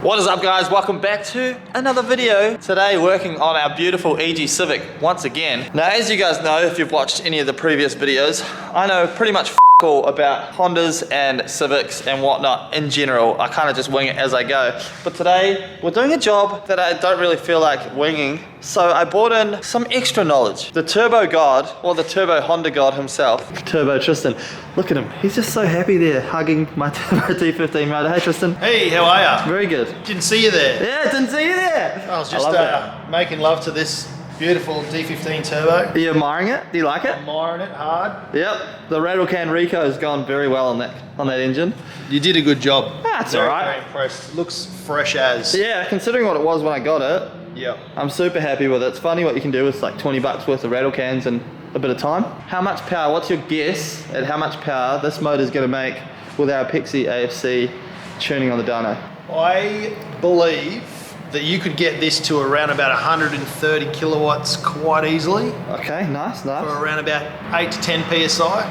What is up, guys? Welcome back to another video. Today working on our beautiful EG Civic once again. Now, as you guys know, if you've watched any of the previous videos, I know pretty much all about Hondas and Civics and whatnot in general. I kind of just wing it as I go. But today we're doing a job that I don't really feel like winging, so I brought in some extra knowledge. The turbo god, or the turbo Honda god himself, Turbo Tristan. Look at him, he's just so happy there hugging my turbo D15 motor. Hey Tristan. Hey, how are ya? Very good. Didn't see you there. Yeah, didn't see you there. I was just making love to this beautiful D15 turbo. Are you admiring it? Do you like it? Admiring it hard. Yep, the rattle can Rico has gone very well on that engine. You did a good job. That's alright. Very impressed. Looks fresh as. Yeah, considering what it was when I got it, Yep. I'm super happy with it. It's funny what you can do with like 20 bucks worth of rattle cans and a bit of time. How much power, what's your guess at how much power this motor is going to make with our Pixie AFC tuning on the dyno? I believe that you could get this to around about 130 kilowatts quite easily. Okay, nice. For around about 8 to 10 PSI.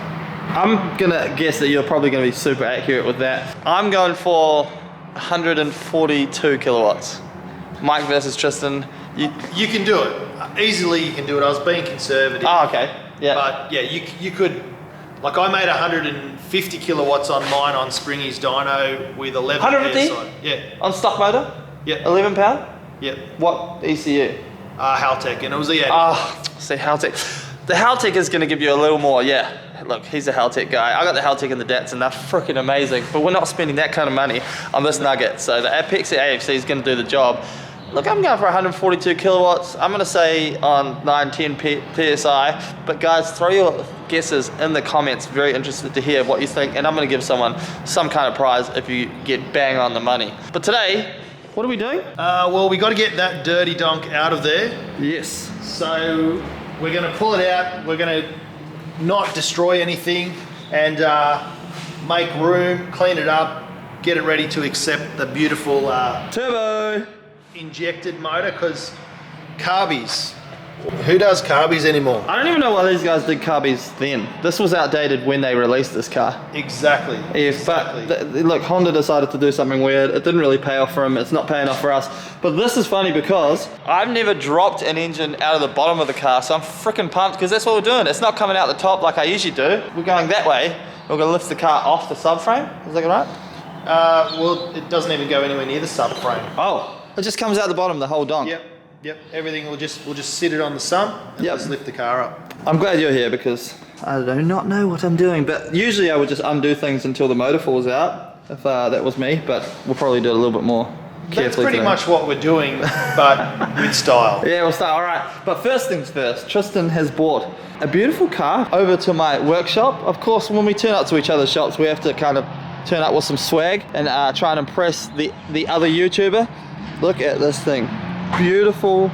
I'm gonna guess that you're probably gonna be super accurate with that. I'm going for 142 kilowatts. Mike versus Tristan. You can do it. Easily you can do it. I was being conservative. Oh, okay. Yeah. But yeah, you could, like I made 150 kilowatts on mine on Springy's dyno with 11 150? PSI. Yeah. On stock motor? Yeah. 11 pound? Yeah. What ECU? Haltech, and it was the 80. See, Haltech. The Haltech is going to give you a little more, yeah. Look, he's a Haltech guy. I got the Haltech in the Dats and they're freaking amazing, but we're not spending that kind of money on this nugget. So the Pixie AFC is going to do the job. Look, I'm going for 142 kilowatts. I'm going to say on 910 PSI, but guys, throw your guesses in the comments. Very interested to hear what you think, and I'm going to give someone some kind of prize if you get bang on the money. But today, what are we doing? Well, we got to get that dirty donk out of there. Yes. So we're going to pull it out. We're going to not destroy anything and make room, clean it up, get it ready to accept the beautiful turbo injected motor, because carbies. Who does carbies anymore? I don't even know why these guys did carbies then. This was outdated when they released this car. Exactly. Yeah, exactly. But look, Honda decided to do something weird. It didn't really pay off for them. It's not paying off for us. But this is funny because I've never dropped an engine out of the bottom of the car, so I'm freaking pumped because that's what we're doing. It's not coming out the top like I usually do. We're going that way. We're going to lift the car off the subframe. Is that right? Well, it doesn't even go anywhere near the subframe. Oh, it just comes out the bottom, the whole donk. Yep. Everything we'll just sit it on the sump and just lift the car up. I'm glad you're here because I do not know what I'm doing, but usually I would just undo things until the motor falls out if that was me, but we'll probably do it a little bit more carefully. That's pretty today. much what we're doing, but with style. Yeah, we'll start. All right, but first things first, Tristan has brought a beautiful car over to my workshop. Of course, when we turn up to each other's shops, we have to kind of turn up with some swag and try and impress the other YouTuber. Look at this thing. Beautiful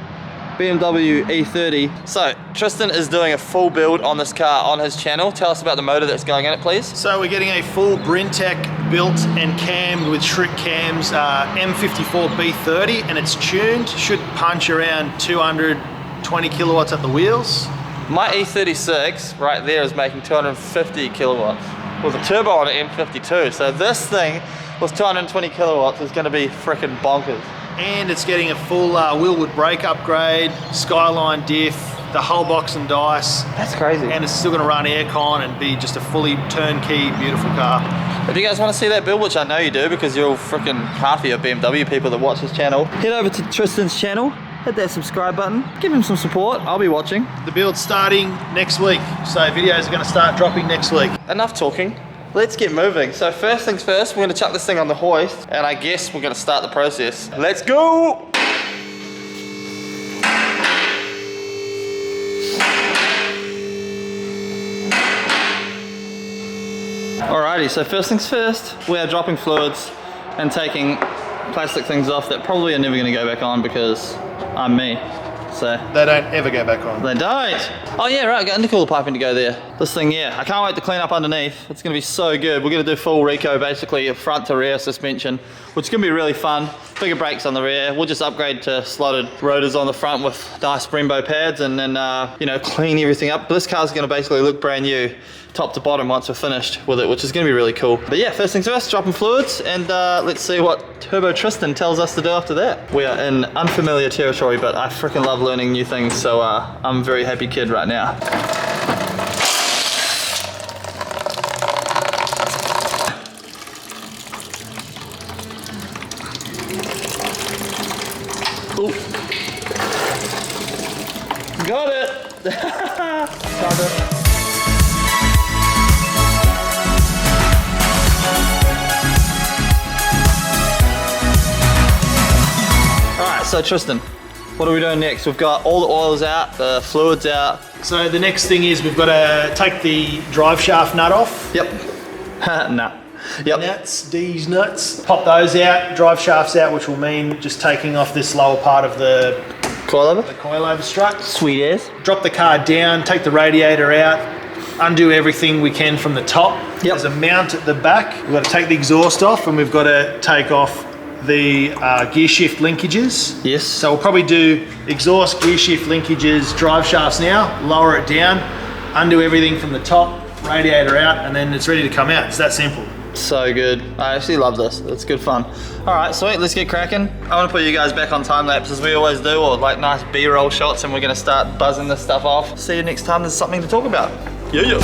BMW E30. So, Tristan is doing a full build on this car on his channel. Tell us about the motor that's going in it, please. So we're getting a full Brintec built and cammed with Shrick cams, M54 B30, and it's tuned. Should punch around 220 kilowatts at the wheels. My E36 right there is making 250 kilowatts with a turbo on an M52. So this thing with 220 kilowatts is going to be freaking bonkers. And it's getting a full wheelwood brake upgrade, Skyline diff, the whole box and dice. That's crazy. And it's still going to run aircon and be just a fully turnkey, beautiful car. If you guys want to see that build, which I know you do because you're all freaking half of your BMW people that watch his channel, head over to Tristan's channel, hit that subscribe button, give him some support. I'll be watching. The build's starting next week, so videos are going to start dropping next week. Enough talking. Let's get moving. So first things first, we're gonna chuck this thing on the hoist, and I guess we're gonna start the process. Let's go! Alrighty, so first things first, we are dropping fluids and taking plastic things off that probably are never gonna go back on because I'm me. So they don't ever go back on. They don't. Oh yeah, right, got intercooler piping to go there. This thing, yeah, I can't wait to clean up underneath. It's gonna be so good. We're gonna do full Rico, basically front to rear suspension, which is gonna be really fun. Bigger brakes on the rear. We'll just upgrade to slotted rotors on the front with nice Brembo pads, and then, you know, clean everything up. But this car's gonna basically look brand new, top to bottom, once we're finished with it, which is gonna be really cool. But yeah, first things first, dropping fluids, and let's see what Turbo Tristan tells us to do after that. We are in unfamiliar territory, but I freaking love learning new things, so I'm a very happy kid right now. Ooh. Got it! Alright, so Tristan, what are we doing next? We've got all the oils out, the fluids out. So the next thing is we've got to take the drive shaft nut off. Yep. Nah. Yep. Nuts, these nuts. Pop those out, drive shafts out, which will mean just taking off this lower part of the coilover strut. Sweet ass. Drop the car down, take the radiator out, undo everything we can from the top. Yep. There's a mount at the back. We've got to take the exhaust off, and we've got to take off the gear shift linkages. Yes. So we'll probably do exhaust, gear shift linkages, drive shafts now, lower it down, undo everything from the top, radiator out, and then it's ready to come out. It's that simple. So good. I actually love this. It's good fun. All right, sweet, let's get cracking. I want to put you guys back on time lapse as we always do, or like nice B-roll shots, and we're gonna start buzzing this stuff off. See you next time there's something to talk about. Yeah.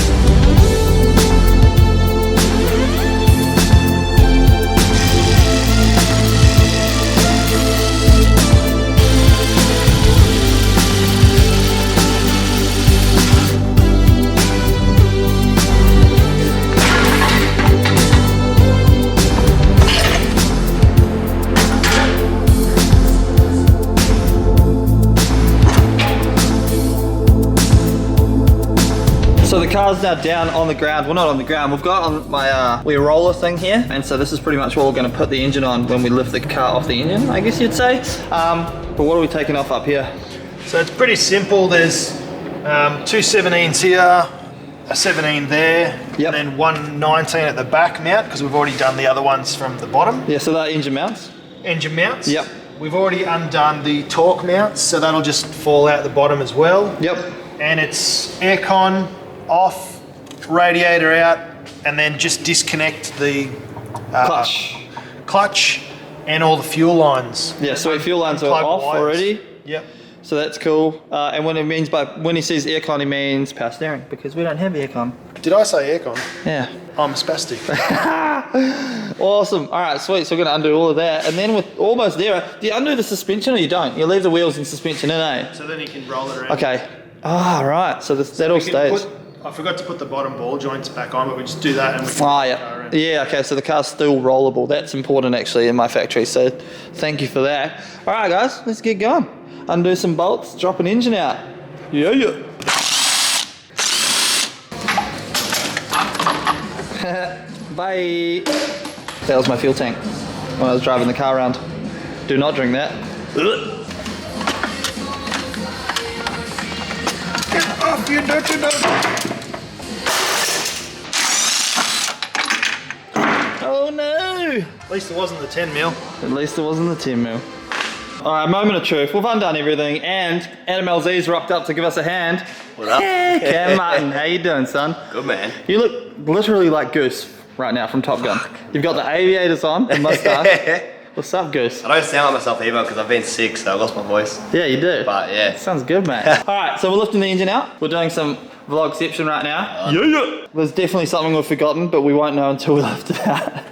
So the car's now down on the ground. Well, not on the ground. We've got on my wheel roller thing here, and so this is pretty much what we're going to put the engine on when we lift the car off the engine, I guess you'd say. But what are we taking off up here? So it's pretty simple. There's two 17s here, a 17 there, Yep. and then one 19 at the back mount, because we've already done the other ones from the bottom. Yeah, so that engine mounts. Engine mounts. Yep. We've already undone the torque mounts, so that'll just fall out the bottom as well. Yep. And it's aircon off, radiator out, and then just disconnect the clutch and all the fuel lines. Yeah, so fuel lines are Unplug off wires. already. Yep. So that's cool. And when he says aircon, he means power steering, because we don't have aircon. Did I say aircon? Yeah. I'm a spastic. Awesome. All right, sweet. So we're gonna undo all of that, and then with almost there, do you undo the suspension or you don't? You leave the wheels and suspension in, eh? So then you can roll it around. Okay. Ah, right. So that all stays. I forgot to put the bottom ball joints back on, but we just do that and we can Oh, yeah. Yeah, okay, so the car's still rollable. That's important, actually, in my factory, so thank you for that. All right, guys, let's get going. Undo some bolts, drop an engine out. Yeah. Bye. That was my fuel tank when I was driving the car around. Do not drink that. Get off, you dirty dog. Oh no! At least it wasn't the 10 mil. At least it wasn't the 10 mil. All right, moment of truth. We've undone everything, and Adam LZ's rocked up to give us a hand. What up? Hey, Cam Martin, how you doing, son? Good, man. You look literally like Goose right now from Top Gun. You've got the aviators on, the mustache. What's up, Goose? I don't sound like myself either because I've been sick, so I lost my voice. Yeah, you do. But yeah. Sounds good, man. All right, so we're lifting the engine out. We're doing some vlogception right now. Yeah. There's definitely something we've forgotten, but we won't know until we lift it out.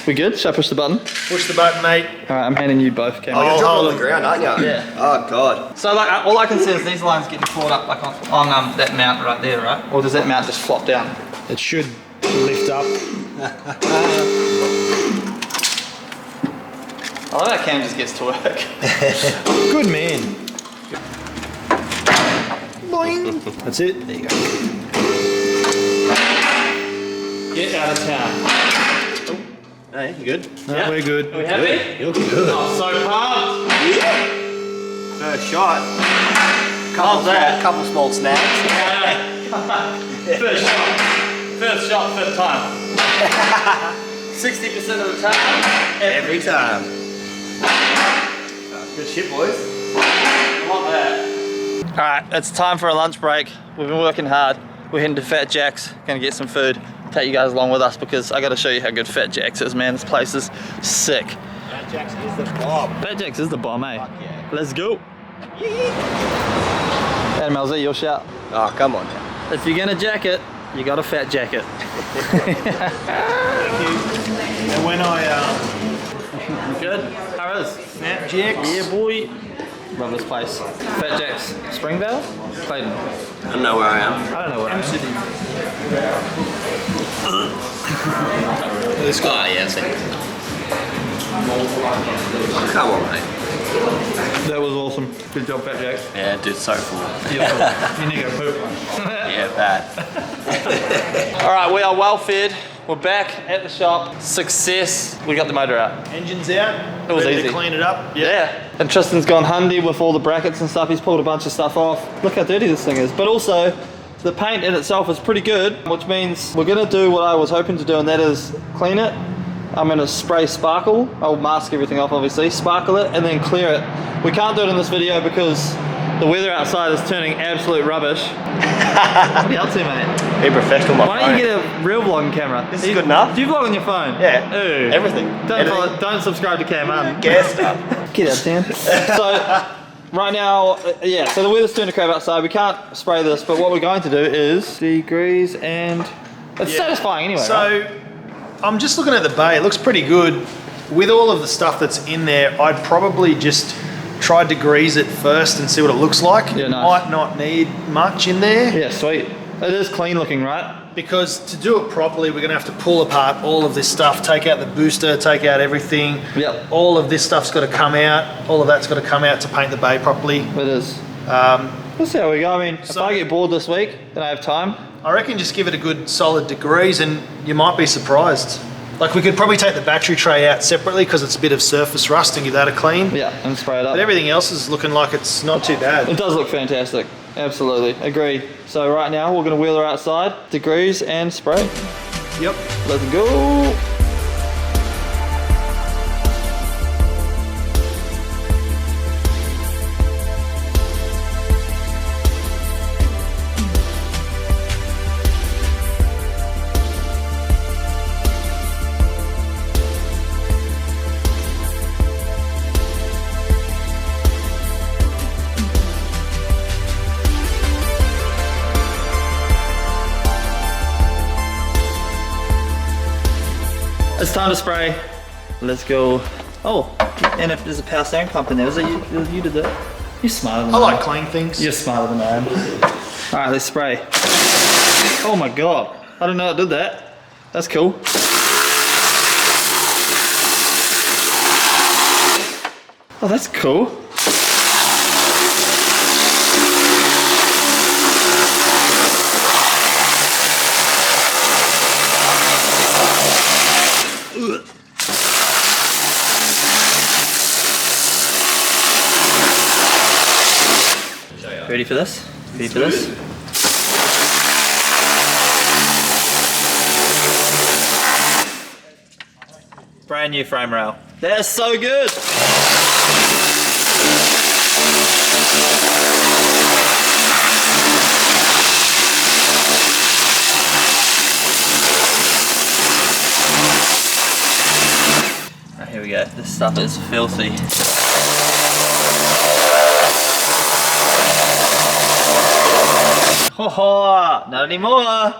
We good? Should I push the button? Push the button, mate. All right, I'm handing you both, Cam. Oh, you're hold dropping on on. the ground, aren't you? Yeah. Oh, God. So like, all I can see is these lines getting caught up like on that mount right there, right? Or does that mount just flop down? It should lift up. I like that Cam just gets to work. Good man. Boing. That's it. There you go. Get out of town. Hey, you good? No, Yeah. we're good. Are we happy? You're good. Oh, so pumped. Yeah. First shot. How's that? Couple small snags. First shot. First shot, first time. 60% of the time. Every time. Good shit, boys. I love that. Alright, it's time for a lunch break. We've been working hard. We're heading to Fat Jack's, gonna get some food. Take you guys along with us because I gotta show you how good Fat Jack's is, man. This place is sick. Fat Jack's is the bomb. Fat Jack's is the bomb, eh? Fuck yeah. Let's go. Hey, Melzy, your shout. Oh, come on now. If you're gonna jack it, you got a fat jacket. And when I Good? How is? Fat Jack's. Yeah, boy. Love this place. Fat Jack's. Springvale? Clayton. I don't know where I am. I don't know where I am. This guy. Oh, yeah, that's it. Come on, mate. That was awesome. Good job, Fat Jack. Yeah, dude, so full. You need to go poop. Yeah, bad. Alright, we are well fed. We're back at the shop. Success. We got the motor out. Engine's out. It was Ready easy. to clean it up. Yeah. And Tristan's gone handy with all the brackets and stuff. He's pulled a bunch of stuff off. Look how dirty this thing is. But also, the paint in itself is pretty good, which means we're gonna do what I was hoping to do, and that is clean it. I'm gonna spray sparkle. I'll mask everything off, obviously. Sparkle it and then clear it. We can't do it in this video because the weather outside is turning absolute rubbish. What are you up to, mate? Be professional, my Why don't you get a real vlogging camera? This is good enough. Do you vlog on your phone? Yeah. Ooh. Everything. Don't subscribe to Cam Un. Gas stuff. Get out, Dan. So, right now, yeah, so the weather's turning to crap outside. We can't spray this, but what we're going to do is degrease and it's satisfying anyway, So, right? I'm just looking at the bay. It looks pretty good. With all of the stuff that's in there, I'd probably just try to degrease it first and see what it looks like. Yeah, It nice. might not need much in there. Yeah, sweet. It is clean looking, right? Because to do it properly, we're going to have to pull apart all of this stuff, take out the booster, take out everything. Yep. All of this stuff's got to come out. All of that's got to come out to paint the bay properly. It is. Um, We'll see how we go. I mean, So- if I get bored this week, then I have time. I reckon just give it a good solid degrees and you might be surprised. Like we could probably take the battery tray out separately because it's a bit of surface rust and give that a clean. Yeah, and spray it up. But everything else is looking like it's not too bad. It does look fantastic. Absolutely. Agree. So right now, we're going to wheel her outside, degrease and spray. Yep. Let's go. It's time to spray. Let's go. Oh, and if there's a power steering pump in there, was it you did that? You're smarter than I I like am. clean things. You're smarter than I am. All right, let's spray. Oh my God, I didn't know it did that. That's cool. Oh, that's cool. Ready for this? Ready for this? Brand new frame rail. That's so good! Right, here we go. This stuff is filthy. Ho ho! Not anymore!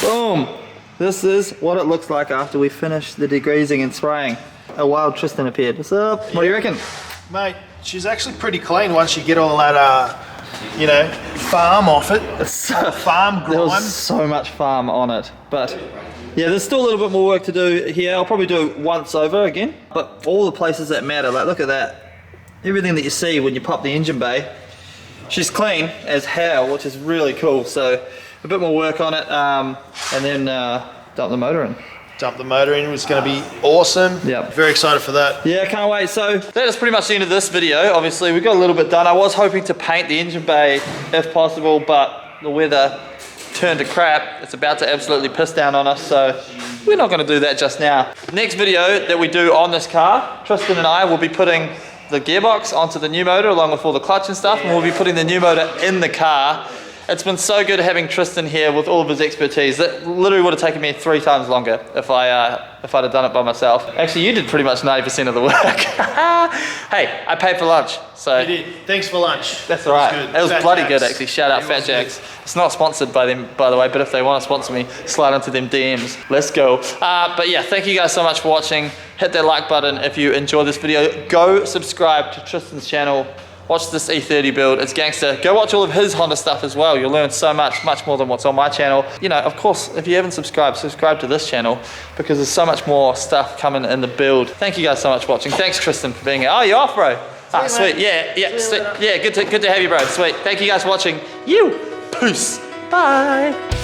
Boom! This is what it looks like after we finish the degreasing and spraying. A wild Tristan appeared. What's up? What do you reckon? Mate, she's actually pretty clean once you get all that, you know, farm off it. Farm There grime. was so much farm on it, but yeah, there's still a little bit more work to do here. I'll probably do it once over again, but all the places that matter, like look at that. Everything that you see when you pop the engine bay, she's clean as hell, which is really cool. So a bit more work on it, and then dump the motor in. dump the motor in. It's going to be awesome. Yep. Very excited for that. Yeah, can't wait. So that is pretty much the end of this video. Obviously, we got a little bit done. I was hoping to paint the engine bay if possible, but the weather turned to crap. It's about to absolutely piss down on us, so we're not going to do that just now. Next video that we do on this car, Tristan and I will be putting the gearbox onto the new motor along with all the clutch and stuff, and we'll be putting the new motor in the car. It's been so good having Tristan here with all of his expertise. That literally would have taken me 3 times longer if I'd have done it by myself. Actually, you did pretty much 90% of the work. Hey, I paid for lunch, so. You did. Thanks for lunch. That's all right. It was Fat bloody Jacks. good, actually. Shout out Fat Jacks. It's not sponsored by them, by the way, but if they want to sponsor me, slide into them DMs. Let's go. But yeah, thank you guys so much for watching. Hit that like button if you enjoyed this video. Go subscribe to Tristan's channel. Watch this E30 build, it's gangster. Go watch all of his Honda stuff as well. You'll learn so much more than what's on my channel. You know, of course, if you haven't subscribed, subscribe to this channel because there's so much more stuff coming in the build. Thank you guys so much for watching. Thanks, Tristan, for being here. Oh, you're off, bro. Ah, sweet, yeah, sweet. Yeah, good to have you, bro. Sweet. Thank you guys for watching. Peace. Bye.